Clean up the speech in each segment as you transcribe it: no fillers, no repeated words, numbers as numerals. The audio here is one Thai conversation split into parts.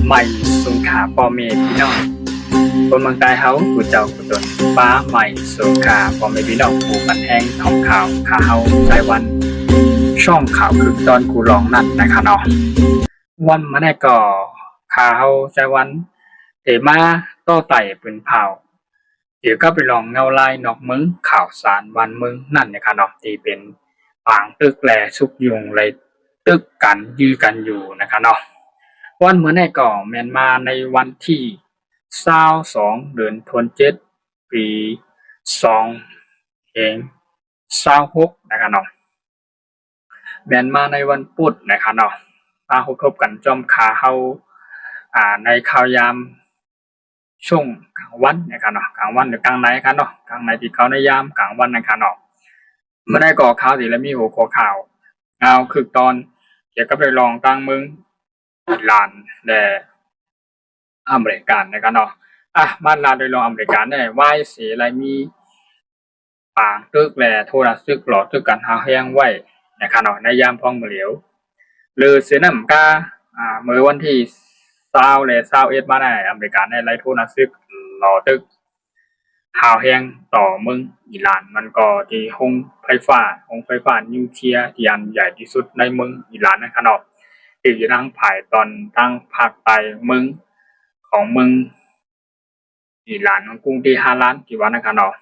ใหม่สูงขาพ่อแม่พี่น้องคนเมืองใต้เฮาผู้เจ้าผู้ตนฟ้าใหม่สูงขาพ่อแม่พี่น้องผู้บันแห้งท้องข่าวขาเฮาใจวันช่องข่าวคือตอนกูร้องนั่นนะคะเนาะวันมาได้ก่อขาเฮาใจวันเตมาต่อไต่เป็นเผาเดี๋ยวก็ไปลองเงาลายนอกมึงข่าวสารวันมึงนั่นนะคะเนาะที่เป็นปางตึกแลสุกยุงเลยตึกกันยื้อกันอยู่นะคะเนาะวันเมื่อในก่อแมนมาในวันที่22เดือนธันวาคมปี2เอง26นะคะเนาะแมนมาในวันพุธนะคะเนาะมาพบกันจอมขาเฮาในข่าวยามช่วงกลางวันนะคะเนาะกลางวันหรือกลางไหนคะเนาะกลางไหนที่เขาในยามกลางวันนะคะเนาะเมื่อได้ก่อข่าวสิแล้วมีหัวข้อข่าวเอาคือตอนเกี่ยวกับไปลองตั้งมึงอิหร่านและอเมริกันนะครับเนาะบ้านเราโดยลองอเมริกันได้ไหว้เสียอะไรมีปางตึกแหล่โทรศึกหลอดตึกกันหาแห้งไว้นะครับเนาะในยามพองเหลียวหรือเสียน้ำกาเมื่อวันที่20และ21มาได้อเมริกันได้ไล่โทรศึกหลอดตึกหาแห้งต่อเมืองอิหร่านมันก็ที่โรงไฟฟ้านิวเคลียร์ที่อันใหญ่ที่สุดในเมืองอิหร่านนะครับเนาะที่อยู่ทางภายตอนทางภาคใต้เมืองของเมืองอิหร่านของกรุงเทหะรานที่ว่านะครับเนาะ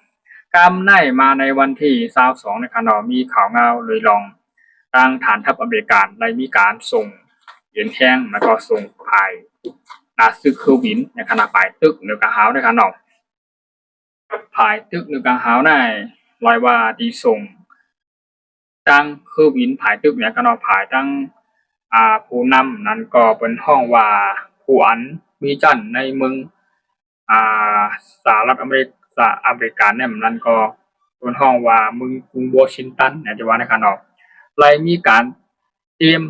กำไนมาในวันที่22นะครับเนาะมีข่าวเงาเลยลองทางฐานทัพอเมริกันได้มีการส่งเหรียญแห้งแล้วก็ส่งภายนาซึกเคอร์วินในขณะปลายตึกเหนือกลางหาวนะครับเนาะภายตึกเหนือกลางหาวในลอยว่าดีส่งตั้งเคอร์วินภายตึกเนี่ยก็เนาะภายตั้งผู้นำนั้นก็เป็นห้องว่าผู้อันมีจันในเมืองสหรัฐอเมริกาเนี่ยนั้นก็เป็นห้องว่าเมืองกรุงวอชิงตันเนี่ยจะว่านะครับเนาะเลยมีการเตรียม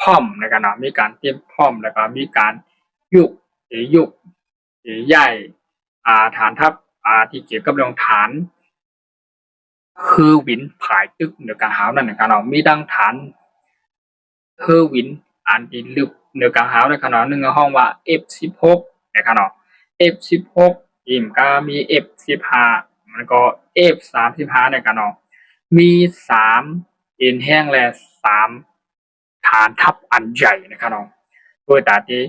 พร้อมนะครับเนาะมีการเตรียมพร้อมแล้วก็มีการยุกใหญ่ฐานทัพที่เกี่ยวกับเรื่องฐานคือวินผายตึกเหนือกลางหาวนั่นนะครับเนาะมีดังฐานคือวินอันที่ลึกเหนือกลางหาวนะครับเนาะหนึ่งห้องว่า F16 นะครับเนาะ F16 อีมก็มี F15 มันก็ F35 นะครับเนาะมี3เอ็นแห้งและ3ฐานทัพอันใหญ่นะครับเนาะโดยแต่ที่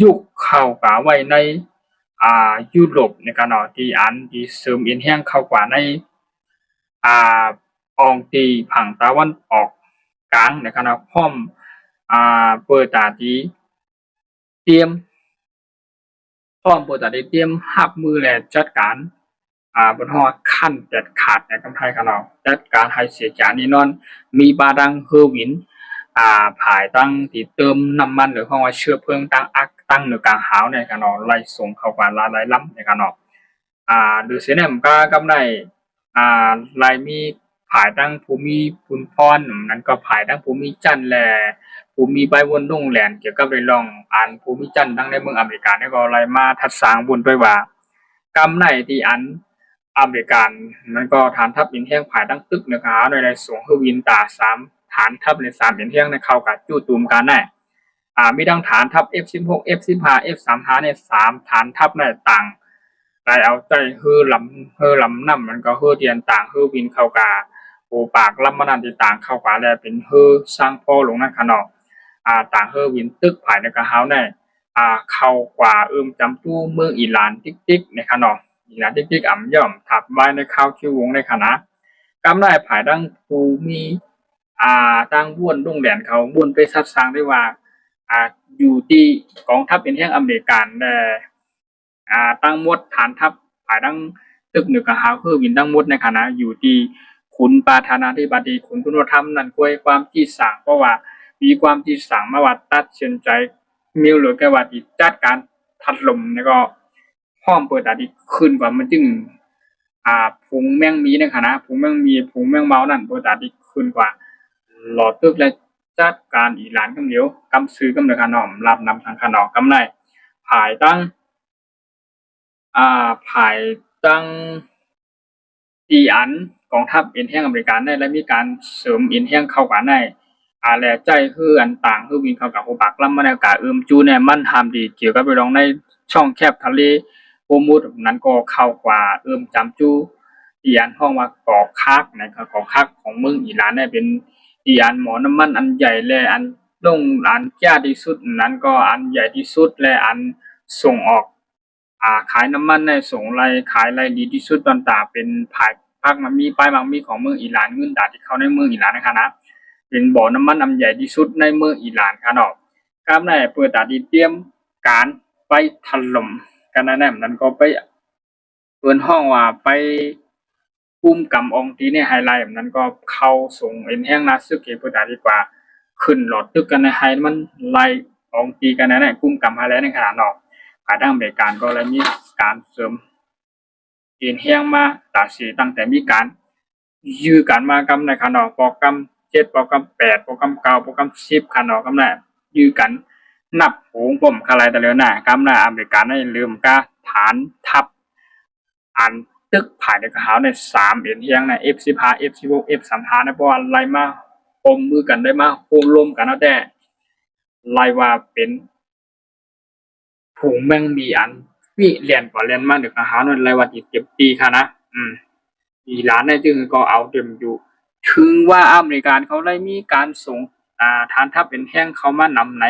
ยุคเข้ากว่าไว้ในยุโรปนะครับเนาะที่อันที่เสริมเอ็นแห้งเข้ากว่าในอองตีผังตะวันออกกลางนะครับเนาะพร้อมเปิดตาที่เตรียมพร้อมเปิดตาที่เตรียมรับมือและจัดการบนห้องขั้นเด็ดขาดในกำไทยของเราจัดการให้เสียจานี่นอนมีบาดังเฮอร์วินผายตั้งที่เติมน้ำมันหรือห้องว่าเชื้อเพลิงตั้งเหนือกลางหาวในกันเนาะไล่ส่งเข้าไปหลายลำในกันเนาะดูเสียเนี่ยมันก็กำไรลายมีผายตั้งภูมิพุนพรนั้นก็ผายตั้งภูมิจันทร์แลภูมิใบวนดงแหลนเกี่ยวกับเรื่องลองภูมิจันทร์ตั้งในเมืองอเมริกาเนี่ยก็ลายมาทัดสางบุญด้วยว่ากำไรที่อันอเมริกันมันก็ฐานทัพอินเทียงผายตั้งตึกนะคะโดยในสงเฮวินตา3ฐานทัพใน3อินเทียงในเข้ากับจู่ตูมกันได้มีดังฐานทัพ F16 F15 F35 เนี่ย3ฐานทัพในต่างได้เอาใจเฮือลำน้ำมันก็เฮือเตียนต่างเฮือวินเข้ากาปูปากลำมันที่ต่างเข้ากาแล้วเป็นเฮือสร้างพ่อลงนั่นขนอกต่างเฮือวินตึกภายในกระเฮาได้เข้ากว่าจำตู้เมืองอิหร่านติ๊กในขนอกอิหร่านติ๊กย่อมถับไว้ในข้าวคิววงในคณะกำได้ภายดังภูมีตั้งบ้วนดงแดนเขาบ้วนไปซัดสร้างได้ว่าอยู่ที่กองทัพเป็นแห่งอเมริกันได้ตั้งมดฐานทัพภายดังตึกเหนือกระหาวคือวินตั้งมดในคณะอยู่ที่ขุนปาธานาธิบดีขุนคุณธรรมนั่นกล้วยความที่สั่งเพราะว่ามีความที่สั่งมาว่าตัดสินใจมิวหรือแกว่าที่จัดการทัดลมแล้วก็พร้อมเปิดที่ขึ้นกว่ามันจึงพุงแมงมีในคณะพุงแมงมีพุงแมงเมานั่นเปิดที่ขึ้นกว่าหลอดตึกและจัดการอิหร่านกำเดียวกำซื้อกำเนิดขนมรับนำทางขนมกำไรภายตั้งภายตั้งตีอันกองทัพเอ็นแห้งอเมริกันได้และมีการเสริมเอ็นแห้งเข้ากันได้ แลใจคืออันต่างคือวินเขากับโอปากลำมันกาจูเนี่ยมันทำดีเกี่ยวกับไปลองในช่องแคบทะเลโฮมุดนั้นก็เข้ากว่าจำจูอีอันห้องว่าก่อคักนะครับก่อคักของเมืองอิหร่านเนี่ยเป็นอีอันหมอน้ำมันอันใหญ่และอันลงอันยากที่สุดนั้นก็อันใหญ่ที่สุดและอันส่งออกขายน้ำมันในส่งไรขายไรดีที่สุดต่างๆเป็นภาคมันมีป้ายบางมีของเมืองอิหร่านเงินดาที่เขาในเมืองอิหร่านนะครับนะเป็นบ่อน้ำมันอันใหญ่ที่สุดในเมืองอิหร่านครับเนาะครับในเปิดตาดีเตรียมการไปถล่มกันนะนั้นก็ไปเปิดห้องว่าไปปุ่มกำองตีเนี่ยไฮไลท์แบบนั้นก็เข้าส่งเอ็นแห้งนาซึกเกเปิดตาดีกว่าขึ้นหลอดตึกกันในไฮมันไล่องตีกันนะเนี่ยกุ้มกำไฮไลท์ในขนาดเนาะขายดั้งเบการก็เลยมีการเสริมเอ็นแห้งมาตาสีตั้งแต่มีการยื้อกันมากำในขนาดโปรแกรม7โปรแกรม8โปรแกรม9โปรแกรม10ขนาดกำเนี่ยยื้อกันนับหูผมคลายแต่เร็วหน้ากำนะอเมริกันได้ลืมกาฐานทัพอันตึกผ่านในกระหาวใน3เอ็นเฮียงใน F15 F16 F35 นะเพราะว่าไล่มาปมมือกันได้มาโฮมลมกันเอาแต่ไล่ว่าเป็นผงแมงมีอันวิเรียนกว่าเรียนมาเด็กกระหาวนั่นไล่ว่าติดเก็บตีค่ะนะอีหลานในจึงก็เอาเต็มอยู่ถึงว่าอเมริกันเขาได้มีการส่งฐานทัพเป็นแห้งเขามานำไหน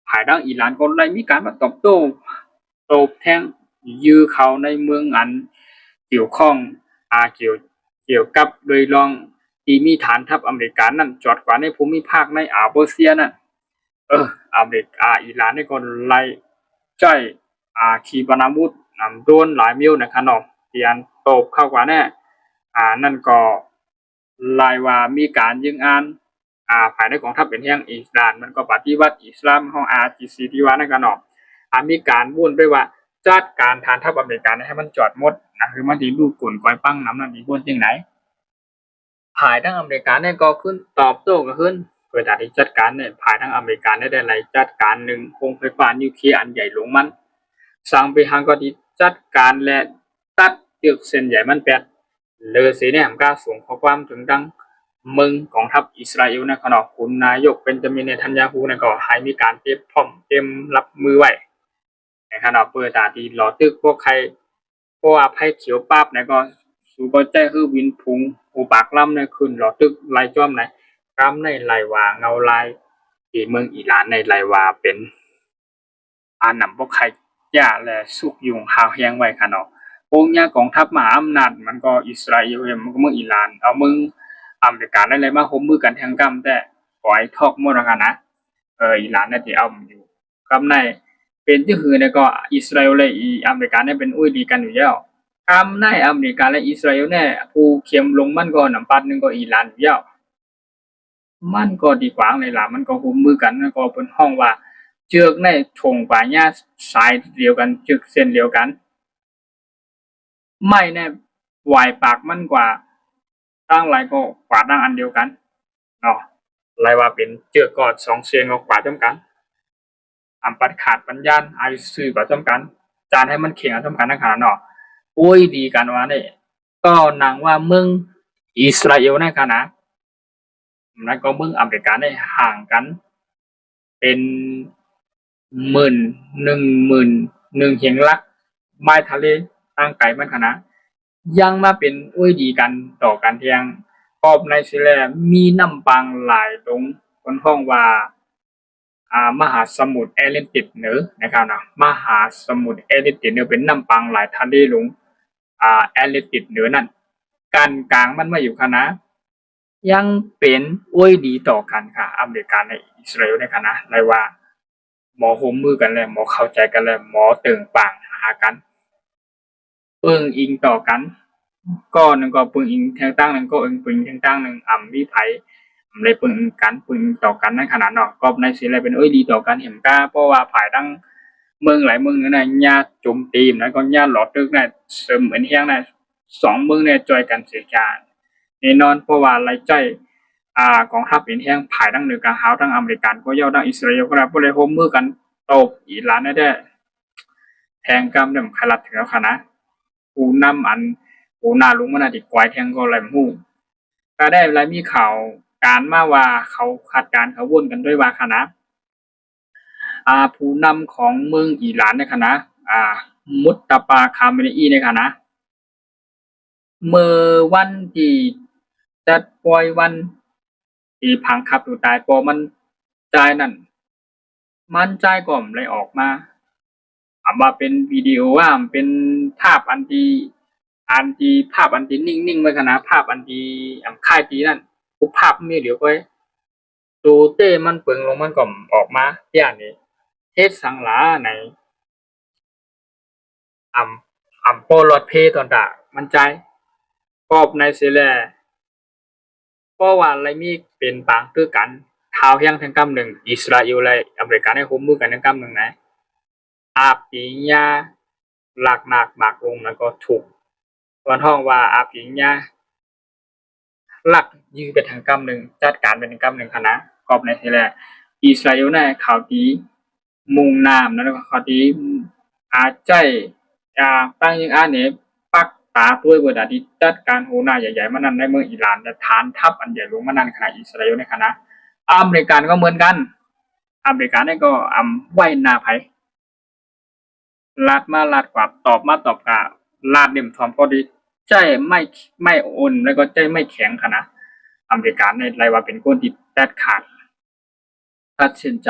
ภายดังอิหร่านก็ได้มีการมาตอบโต้โตบแทงยื้อเขาในเมืองอันเกี่ยวข้องเกี่ยวกับโดยรองที่มีฐานทัพอเมริกันนั่นจอดกว่าในภูมิภาคในเปอร์เซียนั่นอเมริกาอิหร่านนี่ก็ไล่จ้อยขีปนาวุธโดนหลายมิลนะครับเนาะเตียนตบเข้ากว่าแน่นั่นก็ไล่ว่ามีการยิงภายในกองทัพเป็นแห่งอิสราเอลมันก็ปฏิวัติอิสลามของ RGC ที่ว่านั่นก็เนาะมีการวุ่นไปว่าจัดการฐานทัพอเมริกันให้มันจอดหมดนะคือมันที่ลูกกลก้อยปั้งน้ำนั่นที่วุ่นจังไหนภายทั้งอเมริกันเนี่ยก็ขึ้นตอบโต้ก็ขึ้นเพื่อที่จัดการเนี่ยภายทั้งอเมริกันได้ไล่จัดการหนึ่งโรงไฟฟ้านิวเคลียร์อันใหญ่หลวงมันสร้างไปหังก็ที่จัดการและตัดจึกเส้นใหญ่มันแปดเลยเสียเนี่ยผมกล้าส่งข้อความถึงดังมึงกองทัพอิสราเอลนะขณะคุณนายกเป็นจามินเนทันยาฮูนะก็ให้มีการเตรียมพร้อมเตรียมรับมือไว้ในขณะเปิดตาที่หลอตึกพวกใครเพราะว่าไพ่เขียวปั๊บเนี่ยก็สูบใจคือวินพุงหูปากล่ำเนี่ยขึ้นหลอตึกไล่จ้อมไหนกล้ำในไล่วาเงาลายที่เมืองอิหร่านในไล่วาเป็นนำพวกใครย่าและสุกยุงหาวแหงไว้ค่ะเนาะพวกเนี้ยกองทัพมหาอำนาจมันก็อิสราเอลมันก็เมืองอิหร่านเอามึงอเมริกาได้เลยมาห่มมือกันแทงกำแต่ปล่อยทอกหมดแล้วกันนะอิหร่านเนี่ยที่เอาอยู่กำในเป็นที่คือเนี่ยก็อิสราเอลและอเมริกาเนี่ยเป็นอุ้ยดีกันอยู่แล้วกำในอเมริกาและอิสราเอลเนี่ยผู้เข็มลงมันก็น้ำปัดนึงก็อิหร่านอยู่แล้วมันก็ดีกว่าเลยล่ะมันก็ห่มมือกันมันก็เป็นห้องว่าเจือกในทงป่าหญ้าสายเดียวกันจึกเส้นเดียวกันไม่แน่วายปากมันกว่าตั้งไรก็กว่าตั้งอันเดียวกันเนาะไรว่าเป็นเจือกกอด2เสียงก็กว่าจำกันปัดขาดปัญญาไอซื่อกว่าจำกันจานให้มันเข่งจำกันนะขาเนาะโอ้ยดีกันว่าเนี่ยก็นางว่ามึงอิสราเอลนะคนะแล้วก็มึงอเมริกาได้ห่างกันเป็น10,000เหียงลักไม้ทะเลตั้งไกลมันขนาดยังมาเป็นอุ้ยดีกันต่อกันเทียงครอบในซิแลมีน้ำปางหลายตรงคนห้องว่ามหาสมุทรแอตแลนติกเหนือนะครับนะมหาสมุทรแอตแลนติกเหนือเป็นน้ำปางหลายทะเลลงแอตแลนติกเหนือนั่นการกลางมันมาอยู่คณะยังเป็นอุ้ยดีต่อกันค่ะอเมริกาในอิสราเอลในคณะเลยว่าหมอห่มมือกันเลยหมอเข้าใจกันเลยหมอตึงปางหากันเปิงอิงต่อกันก็หนึ่งก็เปิงอิงแทงตั้งหนึ่งก็เอิงเปิงแทงตั้งหนึ่งมีไผเลยเปิงกันเปิงต่อกันในขนาดเนาะก็ในสิเลยเป็นดีต่อกันเห็นก้าเพราะว่าภายตั้งเมืองหลายเมืองเนี่ยญาติโจมตีนะก็ญาติหลอดตึกเนี่ยเสริมเหมือนเฮียงเนี่ย2เมืองเนี่ยจอยกันเสียการแน่นอนเพราะว่าไล่ใจกองทัพเป็นแห้งภายทั้งเหนือกลางหาวทั้งอเมริกันก็ย่อทั้งอิสราเอลก็ได้ก็เลยโฮมมือกันตบอิหร่านได้แทงกำเนี่ยขลัดถึงแล้วค่ะนะปูน้ำอันปูนาลุงมันอาจจะกวายแทงก็ไหลหูก็ได้ไรมีข่าว การณ์มาว่าเขาคาดการณ์เขาวนกันด้วยว่าคณะผู้นำของเมืองอิหร่านในคณะมุตตะปาคาเมเนอีในคณะเมื่อวันที่จัดปล่อยวันที่พังคับตัวตายพอมันจ่ายนั่นมันจ่ายก่อมเลยออกมาว่าเป็นวิดีโอว่าเป็นภาพอันที่ภาพอันที่นิ่งๆไว้คณะภาพอันที่ค่ายตีนั่นทุกภาพมีเหลียวไว้ตัวเต้มันเปิงลงมันก่อมออกมาอย่างนี้เฮ็ดสังหลาในโปรดเพตอนตามันใจกอบในเสแลเพราะว่าอะไรมีเป็นปางคือกันท้าวแห่งทั้งกำหนึ่งอิสราเอลและอเมริกาในคุมมือกันทั้งกำหนึ่งนะอาปีญาหลักหนักหมากลงแล้วก็ถูกวันห้องว่าอาปีญาหลักยือเป็นทางกำหนึ่งจัดการเป็นทางกำหนึ่งคณะกอบในเสแลอิสราเอลในข่าวดีมุงนามแล้วก็ข่าวดีใจตั้งยังเนปักตาด้วยบดาดิจัดการโหนาใหญ่ๆมานั่นในเมืองอิหร่านและฐานทัพอันใหญ่หลวงมานั่นขณะอิสราเอลในคณะอเมริกันก็เหมือนกันอเมริกันนี่ก็ไหวหน้าไผลาดมาลาดกว่าตอบมาตอบกาลาดเด่มทอมพอดีใจไม่อ่อนแล้วก็ใจไม่แข็งขนาดอเมริกันในไรว่าเป็นคนที่แตกขาดตัดสินใจ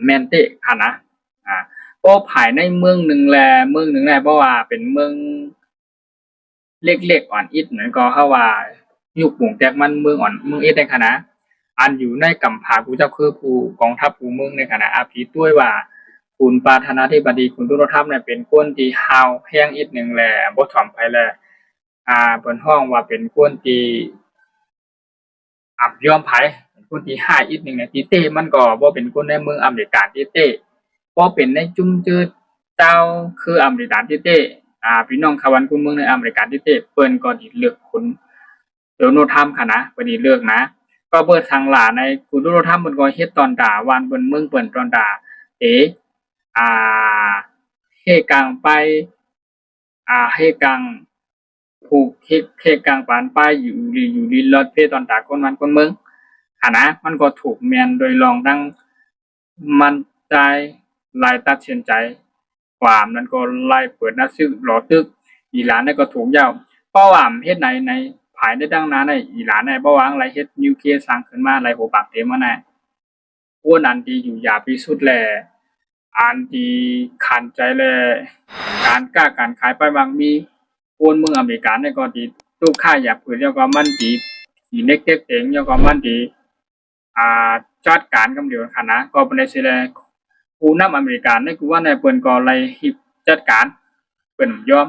แมนเตะขนาดก็ภายในเมืองหนึ่งแลเพราะว่าเป็นเมืองเล็กๆอ่อนอิดเหมือนก็เขาว่ายุคหมู่แตกมันเมืองอ่อนเมืองอิดในคณะอันอยู่ในกำพาผู้เจ้าคือผู้กองทัพผู้เมืองในคณะอาภีด้วยว่าคุณปาธนาธิบดีคุณตุลธรรมเนี่ยเป็นคนที่ฮาวแห้งอิดหนึ่งแหละบ่ถ่อมไปแลเปิ้นฮ้องว่าเป็นคนที่ยอมไผเป็นคนที่ห้าอิดหนึ่งเนี่ยที่เต้มันก็บ่เป็นคนในเมืองอเมริกาที่เต้บ่เป็นในจุ่มจืดเจ้าคืออเมริกาที่เต้พี่น้องชาวบ้านคนเมืองในอเมริกาที่เต้เปิ้นก็สิเลือกคนโดนัลด์ทรัมป์ค่ะนะเพิ่นสิเลือกนะก็เบิดทางหลาในคุณโดนัลด์ทรัมป์เพิ่นก็เฮ็ดตอนด่าวานเพิ่นเมืองเปิ้นตอนด่าเอ๋อ่าเฮกลางไปเฮกลางผูกเฮกลางปานป้ายอยู่ลีลอดเพตอนตาคนมันคนเมืองนะมันก็ถูกแมนโดยลองตั้งมันใจลายตัดสินใจความนั้นก็ไล่เปิดหน้าซึกหลอตึกอีหลานนั่นก็ถูกยาวเพราะว่าเฮ็ดในภายในดังนั้นในอีหลานในบ่วางไรเฮ็ดนิวเคลียร์สร้างขึ้นมาไรโหปากเต็มมาแน่พวกนั้นที่อยู่ยาพิสุทธิ์แลอันที่ขันใจแลการกล้าการขายไปบางมีพวกเมืองอเมริกันในก็ดีตู้ค่าอยากผืนแล้วก็มันดีสีเน็กเต็กเองแล้วก็มันดีจัดการกับเดียวคณะก็เป็นสิแลผู้นำอเมริกันในกูว่าในเปิ้นก็ไล่ฮิบจัดการเปิ้นยอม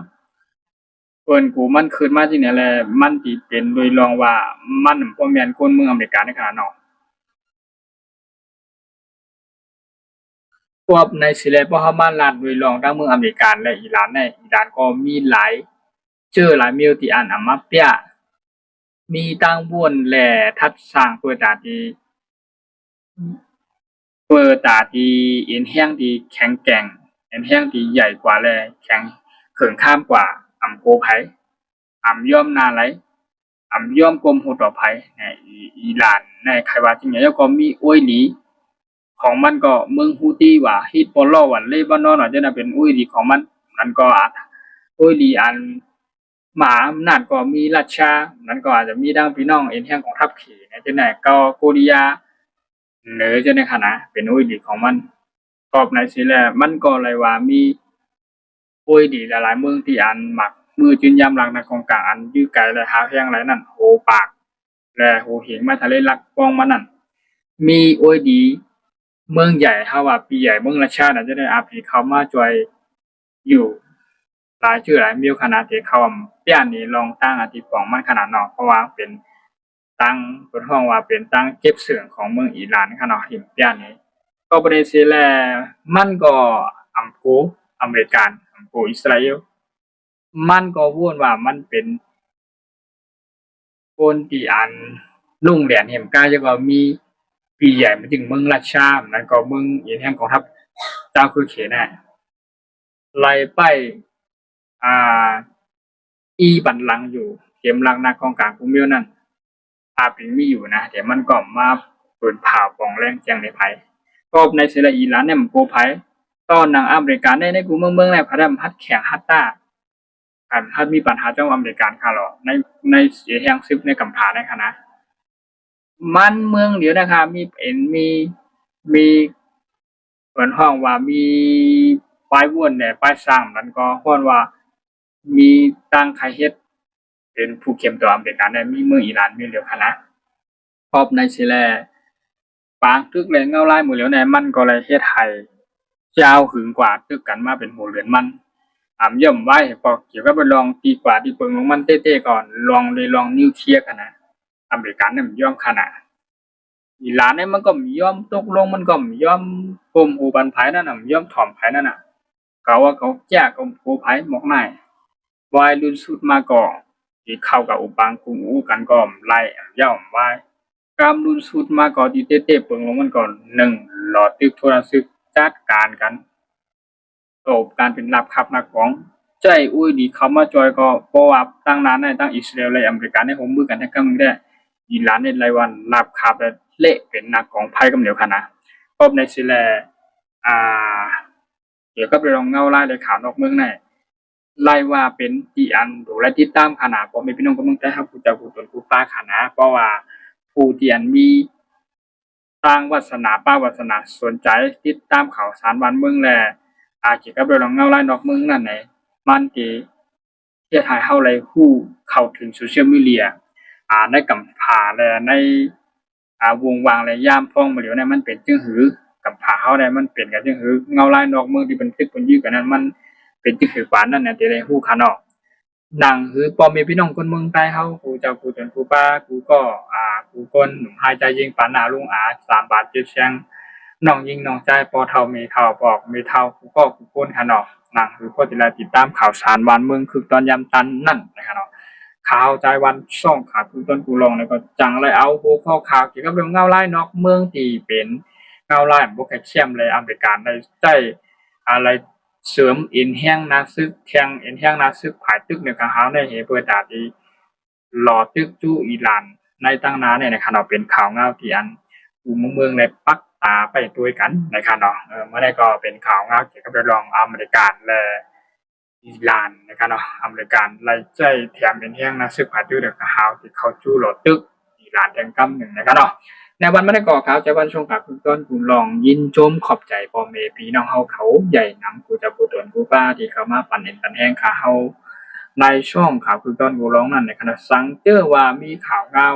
เปิ้นกูมันขึ้นมาที่นี่แหละมันสิเป็นโดยรองว่ามันบ่แม่นคนเมืองอเมริกันในขนาดเนาะพวกในสิแลบ่เฮามาลาดโดยรองทั้งเมืองอเมริกันและอิหร่านในอิหร่านก็มีหลายหลายมิวที่อันมาเปียมีตั้งบ้วนแลทัดสร้างตัวตาที่เอ็นแห้งที่แข็งแกร่งเอ็นแห้งที่ใหญ่กว่าและแข็งเขิงข้ามกว่าโกไผย่อมนาไหลย่อมกลมหูต่อไผในอิหร่านในไขว่าจริงแล้วก็มีอ้วยหลีของมันก็เมืองฮูตีว่าฮิตบอลลอวันเลบานอนจะน่ะเป็นอ้วยหลีของมันก็อ้วยหลีอันหมาอำนาจก็มีรัชชามันก็อาจจะมีดังพี่น้องเอ็นแห้งของทัพเขในจังได๋ก็โกริยาเหนือจะในขณะเป็นอุ้ยดีของมันกอบในสิแลมันก็เลยว่ามีอุ้ยดีหลายๆเมืองที่อันหมักมือจืนยามหลังในกองกลางอันยื้อไกลและหาแห้งหลายนั่นโหปากและโหเหงมาทะเลลักป้องมานั่นมีอุ้ยดีเมืองใหญ่เฮาว่าปีใหญ่เมืองราชาน่ะจะได้อาพีเข้ามาจ่วยอยู่หลายชื่อหลายมิวขนาดที่เขาเปี้ยนนี่ลองตั้งอธิปองมันขนาดเนาะเพราะว่าเป็นตั้งเพิ่นฮ้องว่าเป็นตั้งเก็บเสื่องของเมืองอิหร่านค่ะเนาะหิมเปี้ยนนี่ก็บ่ได้สิแลมันก็กูอเมริกันกูอิสราเอลมันก็วนว่ามันเป็นคนที่อันลุ่งแดนแห่งกายแล้วก็มีปีใหญ่มาถึงเมืองราชานั้นก็เมืองอินแห่งกองทัพเจ้าคือเขน่ไล่ไปอ่าอีบันลังอยู่เข็มลังนาของกลางกุมิวนั่น เป็นมีอยู่นะแต่มันก็มาเปิดผ่าปองแรงแจ้งในไผก็ในเสรีอิหร่านเนี่ยมันโกไผตอนหนังอเมริกันในกูเมืองเนี่ยพะดำฮัดแข็งฮัดต้าฮัดมีปัญหาเจ้าอเมริกันค่ะหรอในเสียแห่งซึบในกำผาในคณะมันเมืองเดียวนะคะมีเหมือนห้องว่ามีป้ายวนเนี่ยป้ายสร้างมันก็ฮ้อนว่ามีตั้งใครเฮ็ดเป็นผู้เข้มตัวอเมริกันได้มีเมืองอิหร่านมีเหลียวคณะพบในสิแลปางตึกเลยเงาลายมือเหลียวในมันก็เลยเฮ็ดให้เจ้าหึงกว่าตึกกันมาเป็นหัวเรือนมันย่อมไว้พอเกี่ยวกับไปลองตีกว่าที่เปิงของมันเต้ๆก่อนลองเลยลองนิวเคลียร์กันนะอเมริกันเนี่ยมันย่อมขนาดอิหร่านเนี่ยมันก็มีย่อมตกลงมันก็มีย่อมกลมหูบันไผนั่นน่ะย่อมถ่อมไผนั่นน่ะเขาว่าเขาแจ้ก็โผไผหมอกนายบอยรุ่นสุดมาก่อที่เข้ากับอุปังกุงอูกันก็ไล่ย่อมไว้กำรุ่นสุดมาก่อที่เต้ๆเปิงลงมันก่อน1หลอดตึกโทรศัพท์จัดการกันโตบการเป็นรับขับนักของใจอุ้ยดีเขามาจอยก็เพราะว่าตั้งนานในตั้งอิสราเอลและอเมริกาในผมมือกันแท้ก็มึงได้อิหร่านในรายวันรับขับและเละเป็นนักของไพ่กำเหนียวขนาดพบในซิแลเกี่ยวกับเรื่องเงาลายในข่าวนอกเมืองในไล่ว่าเป็นที่อันดูและติดตามขนาดผมมีพี่น้องก็มึงได้ครับผู้เจ้าผู้ตนผู้ป้าขนาดเพราะว่าผู้ที่อันมีตั้งวาสนาป้าวาสนาสนใจติดตามข่าวสารวันเมืองและเกี่ยวกับเรื่องเงาลายนอกเมืองนั่นไหนมันที่เฮ็ดให้เฮาได้ฮู้เข้าถึงโซเชียลมีเดียในกำผาและในวงวางและย่ามพ้องมาเหลียวเนี่ยมันเป็นจึงหือกำผาเฮาได้มันเป็นกันจึงหือเงาลายนอกเมืองที่เป็นคลิปเพิ่นยื้อกันนั้นมันเป็นจึงหือกว่านั้นน่ะที่ได้ฮู้ค่ะเนาะหนังคือพ่อแม่พี่น้องคนเมืองใต้เฮาผู้เจ้าผู้ตนผู้ป้าผู้ก็ผู้คนหนุ่มหายใจยิงปานหน้าลุง3 บาท7แสงน้องยิงน้องใจพอเฒ่าแม่เฒ่าบอกแม่เฒ่าผู้ก็ผู้คนค่ะเนาะหนังคือพอสิได้ติดตามข่าวสารบ้านเมืองคือตอนยามตันนั่นนะคะเนาะข่าวใจวันช่องขาดผู้ต้นผู้รองแล้วก็จังเลยเอาหัวข้อข่าวเกี่ยวกับเรื่องเงาลายนอกเมืองที่เป็นเงาลายบ่แค่เชี่ยมเลยอเมริกันได้ใจอะไรเสริมเอ็นแห้งนาซึกแข่งเอ็นแห้งนาซึกภายตึกเนี่ยก็หาได้เห็นเปิดตาที่หล่อตึกจู้อิหร่านในตั้งนานเนี่ยนะคะเนาะเป็นข่าวเงาที่อันผู้เมืองเลยปักตาไปด้วยกันนะคะเนาะเมื่อใดก็เป็นข่าวเงาเกี่ยวกับเรื่องอเมริกันและอิหร่านนะคะเนาะอเมริกันไล่ใจแถมเป็นแห้งนาซึกภายตึกเนี่ยก็หาที่เขาจู้หล่อตึกอิหร่านแห่งกำหนึ่งนะคะเนาะในวันไม่ได้ก่อข่าวจะวันช่วงกับคุณต้นคุณลองยินชมขอบใจพ่อแม่พี่น้องเฮาเขาใหญ่นำกูจะผู้ตนผู้ป้าที่เข้ามาปั่นเห็นปั่นแห้งข่าวเฮาในช่องข่าวคุณต้นกูร้องนั่นในขณะสังเจอว่ามีข่าวเงา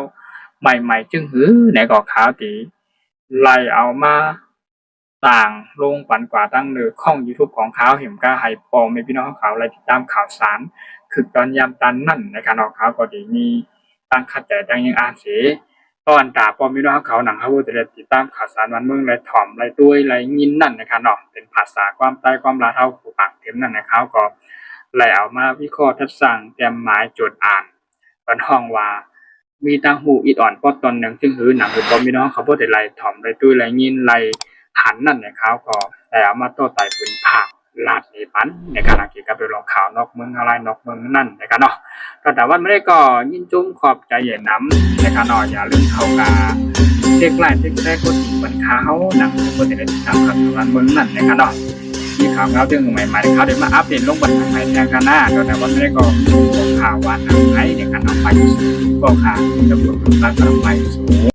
ใหม่ๆจึงหือในก่อข่าวตีไล่เอามาต่างลงปั่นกว่าตั้งเนื้อข้อง YouTube ของข่าวเห็นกาให้พ่อแม่พี่น้องเขาไล่ติดตามข่าวสารคือตอนยามตันนั่นในขณะข่าวก็ดีมีตั้งขัดใจตั้งยังอาเสตอนตาพอมีน้องเขาหนังเขาจะได้ติดตามข่าวสารวันเมืองและถ่อมไรด้วยไรยินนั่นนะคะเนาะเป็นภาษาความใต้ความลาเท่าผู้ปากเต็มนั่นนะคะก็ไล่เอามาวิเคราะห์ทัดสั่งเตรียมหมายจดอ่านเป็นห้องว่ามีตั้งหูอิดอ่อนพอตอนหนึ่งซึ่งหือหนังคือพอมีน้องเขาพอจะไรถ่อมไรด้วยไรยินไรหันนั่นนะคะก็แต่เอามาโต้ไต่เป็นผักลาดในปันในการเกี่ยวกับเรื่องข่าวนอกเมืองอะไรนอกเมืองนั่นนะคะเนาะแต่ว่าไม่ได้ก็ยินจุ้มขอบใจใหญ่น้ำนะคะเนาะอย่าลืมเข้ากาเด็กไล่เด็กแรกคนอีกบันข่าวหนังคนที่ได้ติดตามข่าวสารเมืองนั่นนะคะเนาะมีข่าวเงาเรื่องใหม่ๆเขาได้มาอัปเดตลงบนทางไหนแทนกันหน้าแต่ว่าไม่ได้ก็ข่าววันทางไหนในการเอาไปสู่ก็ข่าวจะบวกกับการไปสู่